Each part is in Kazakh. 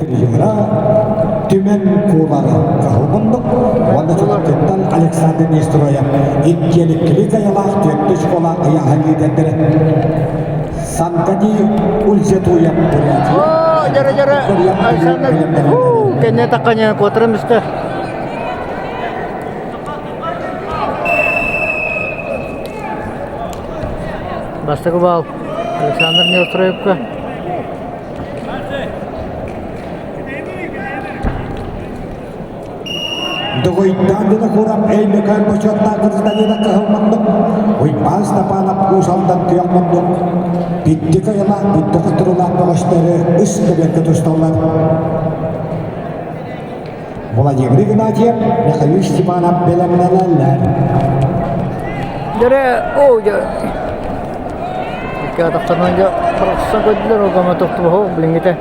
пенепризора түмен кулары калбындык онда чулактан Александр Нестроев иккелик аялах төттүш кола аяхан лидерлери Санкади Ульзетуя Бурятия. Жара Александр кенне таккanya котырмышты. Бастығы бал Александр Нестроевка. Догойдан дена курап эймекан бочотта кырстагыда кахылмандык. Ойбас тапалап кусалдан туякмандык. Битти кайла, битти кытырылап багыштары үскө берке тусталар. Владимир Игнатьев, Михаил Степанов белемнелер. Жара Iki ataqtardan ja qirqsan qo'ydilar, o'gama to'xtab ho, bilingita.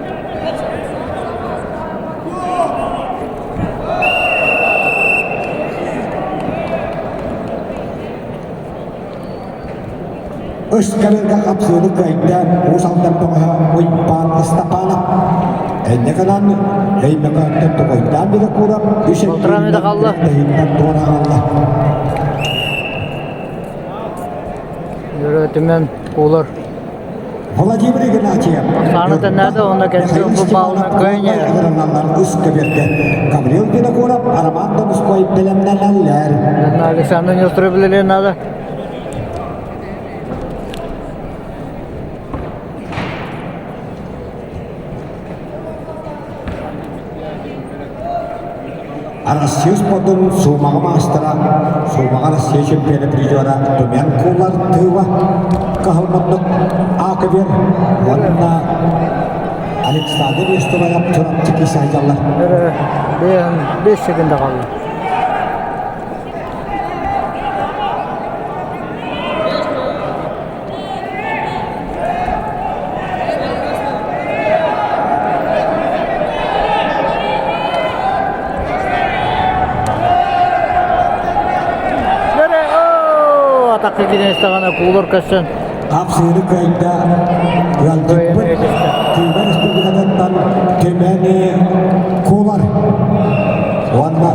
Öskarga kapsını kaydan usaldan toha oypan istapana. Enne kanan eymekan tentu kaydan bir kurap düşen. Oturamı da kaldı. Dahindan tuana Allah. Yürü tümem kuğular. Vladimir Игнатьев. Sanatın nerede onda kendi bu bağını köyünye. Üskü berdi. Gabriel Vinokurov Armando Muskoy bilemneler. Alexander Nestrov'lerin adı. Россия спортын сумаға мастера, сумаға Россия чемпионы призера, төмен кулар тыва, кахалмандық акыбер, онна Александр Нестроев тұрап тікі сайдалар. 5 секунда қалды. Атаққа кеден істағана кулар кәсін. Kapsını kayda Yalcıkpın Tümen Respublika'dan Tümeni Kular Onunla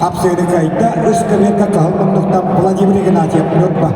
Kapsını kayda Üskü berke kahılmamlıktan Vladimir Ignatyev'in yokma